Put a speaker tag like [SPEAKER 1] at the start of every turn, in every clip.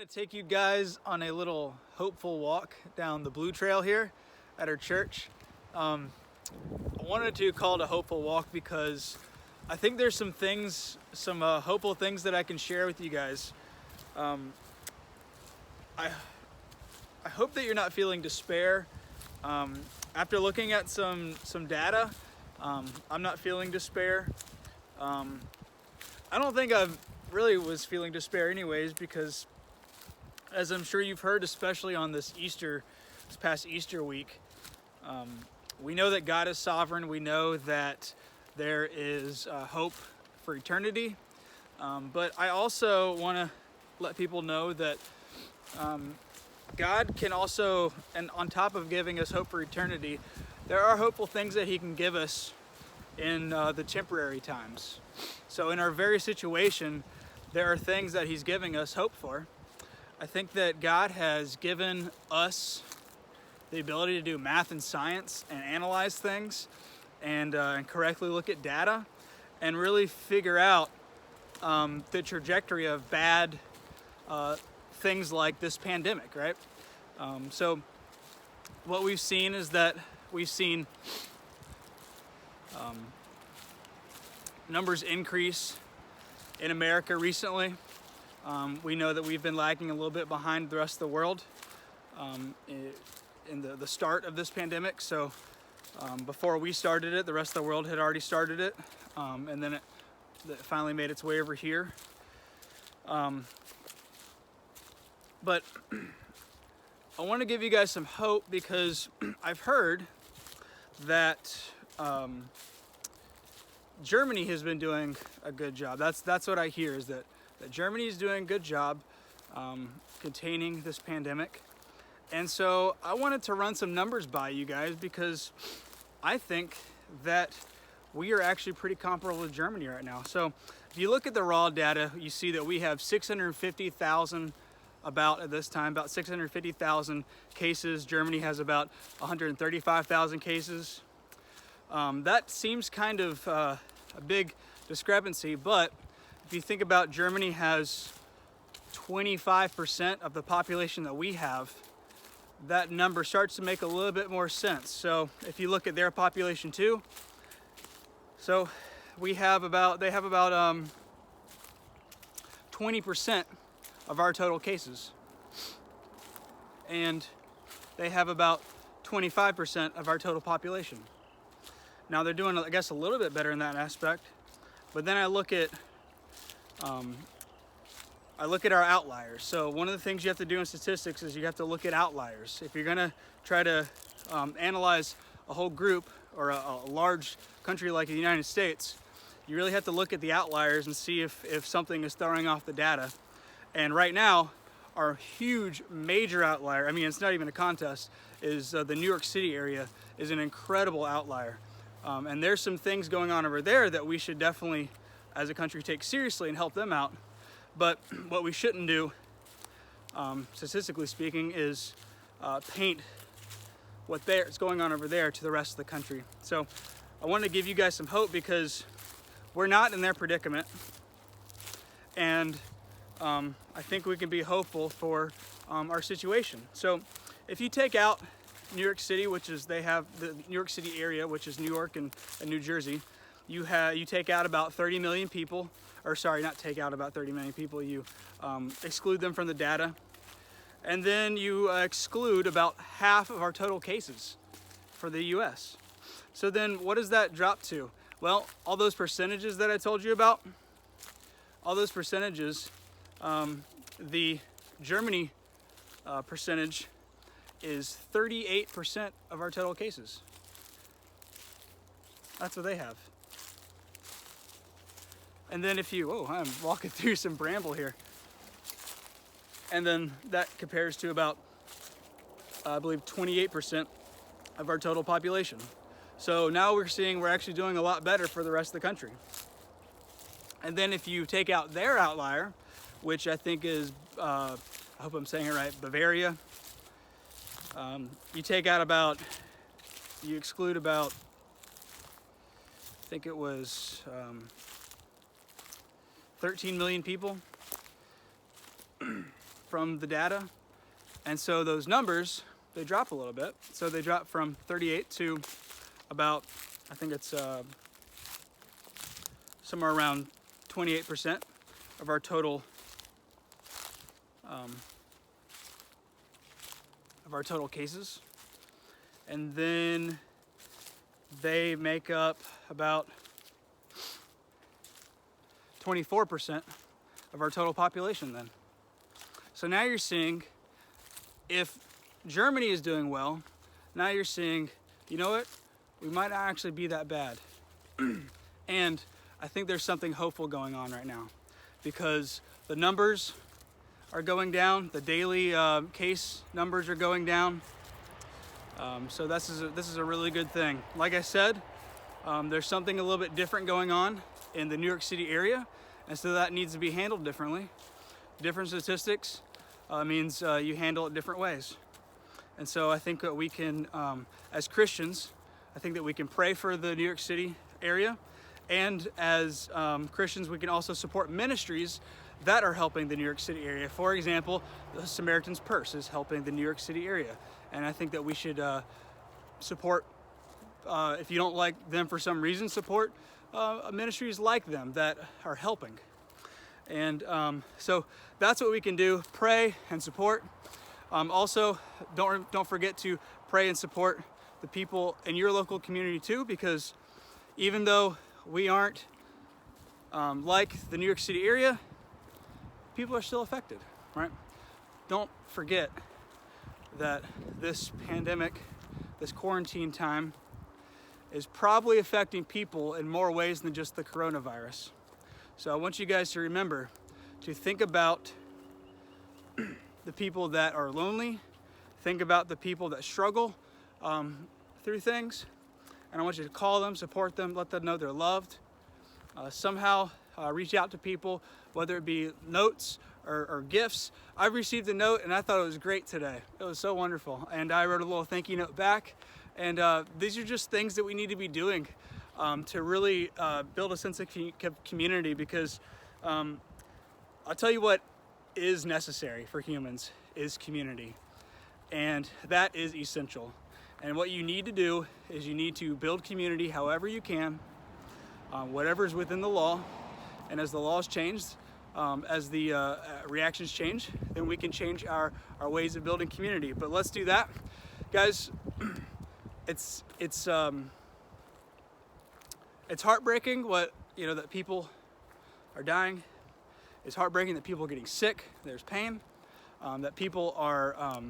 [SPEAKER 1] to take you guys on a little hopeful walk down the Blue Trail here at our church. I wanted to call it a hopeful walk because I think there's some things, some hopeful things that I can share with you guys. I hope that you're not feeling despair. After looking at some data, I'm not feeling despair. I don't think I really was feeling despair anyways, because as I'm sure you've heard, especially on this past Easter week, we know that God is sovereign. We know that there is hope for eternity. But I also want to let people know that God can also, and on top of giving us hope for eternity, there are hopeful things that He can give us in the temporary times. So in our very situation, there are things that He's giving us hope for. I think that God has given us the ability to do math and science and analyze things and correctly look at data and really figure out the trajectory of bad things like this pandemic, right? So what we've seen is that we've seen numbers increase in America recently. We know that we've been lagging a little bit behind the rest of the world in the start of this pandemic. So before we started it, the rest of the world had already started it, and then it finally made its way over here. But I want to give you guys some hope because I've heard that Germany has been doing a good job. That's what I hear, is that Germany is doing a good job containing this pandemic. And so I wanted to run some numbers by you guys because I think that we are actually pretty comparable to Germany right now. So if you look at the raw data, you see that we have 650,000 about at this time, about 650,000 cases. Germany has about 135,000 cases. That seems kind of a big discrepancy, but if you think about Germany has 25% of the population that we have, that number starts to make a little bit more sense. So if you look at their population too, so they have about 20% of our total cases, and they have about 25% of our total population. Now they're doing, I guess, a little bit better in that aspect, but then I look at our outliers. So one of the things you have to do in statistics is you have to look at outliers. If you're gonna try to analyze a whole group or a large country like the United States, you really have to look at the outliers and see if something is throwing off the data. And right now, our huge major outlier, I mean, it's not even a contest, is the New York City area is an incredible outlier. And there's some things going on over there that we should definitely, as a country, take seriously and help them out. But what we shouldn't do, statistically speaking, is paint what's going on over there to the rest of the country. So I want to give you guys some hope because we're not in their predicament. And I think we can be hopeful for our situation. So if you take out New York City, they have the New York City area, which is New York and New Jersey, you take out about 30 million people, or sorry, not take out about 30 million people, you exclude them from the data, and then you exclude about half of our total cases for the US. So then what does that drop to? Well, all those percentages that I told you about, all those percentages, the Germany percentage is 38% of our total cases. That's what they have. And then I'm walking through some bramble here. And then that compares to about, I believe, 28% of our total population. So now we're seeing we're actually doing a lot better for the rest of the country. And then if you take out their outlier, which I think is, I hope I'm saying it right, Bavaria, you exclude about, I think it was 13 million people. from the data. And so those numbers, they drop a little bit. So they drop from 38 to about, I think it's somewhere around 28% of our total cases. And then they make up about 24% of our total population then. So now you're seeing, if Germany is doing well, now you're seeing, you know what, we might not actually be that bad. And I think there's something hopeful going on right now, because the numbers are going down, the daily case numbers are going down. So this is a really good thing. Like I said, there's something a little bit different going on in the New York City area, and so that needs to be handled differently. Different statistics means you handle it different ways. And so I think that we can, as Christians, I think that we can pray for the New York City area, and as Christians, we can also support ministries that are helping the New York City area. For example, the Samaritan's Purse is helping the New York City area, and I think that we should support, if you don't like them for some reason, support ministries like them that are helping. And so that's what we can do: pray and support. Also, don't forget to pray and support the people in your local community too, because even though we aren't like the New York City area, people are still affected, right? Don't forget that this pandemic, this quarantine time, is probably affecting people in more ways than just the coronavirus. So I want you guys to remember to think about the people that are lonely, think about the people that struggle through things, and I want you to call them, support them, let them know they're loved. Somehow reach out to people, whether it be notes or gifts. I've received a note and I thought it was great today. It was so wonderful. And I wrote a little thank you note back. And these are just things that we need to be doing to really build a sense of community, because I'll tell you what is necessary for humans is community. And that is essential. And what you need to do is you need to build community however you can, whatever's within the law. And as the laws change, as the reactions change, then we can change our ways of building community. But let's do that. Guys, it's heartbreaking that people are dying. It's heartbreaking that people are getting sick. There's pain. That people are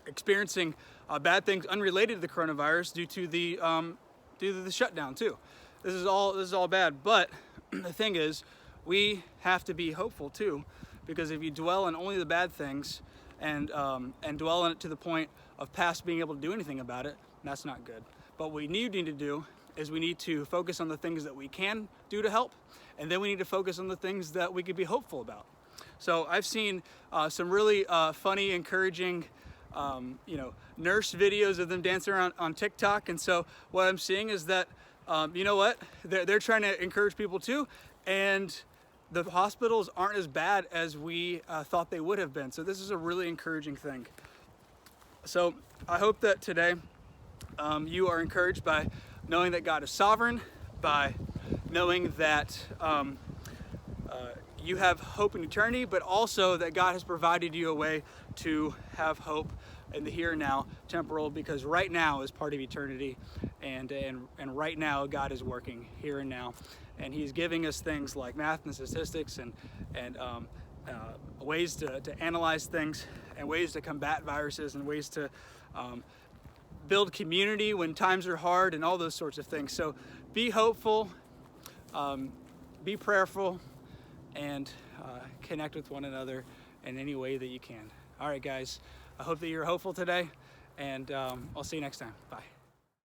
[SPEAKER 1] experiencing bad things unrelated to the coronavirus due to the shutdown too. This is all bad. But the thing is, we have to be hopeful too, because if you dwell on only the bad things and dwell on it to the point of past being able to do anything about it, that's not good. But what we need to do is we need to focus on the things that we can do to help, and then we need to focus on the things that we could be hopeful about. So I've seen some really funny, encouraging, nurse videos of them dancing around on TikTok, and so what I'm seeing is that, they're trying to encourage people too, and the hospitals aren't as bad as we thought they would have been. So this is a really encouraging thing. So I hope that today you are encouraged by knowing that God is sovereign, by knowing that you have hope in eternity, but also that God has provided you a way to have hope in the here and now, temporal, because right now is part of eternity, and right now God is working here and now, and He's giving us things like math and statistics and ways to analyze things, and ways to combat viruses, and ways to build community when times are hard, and all those sorts of things. So be hopeful, be prayerful, and connect with one another in any way that you can. All right, guys, I hope that you're hopeful today, and I'll see you next time. Bye.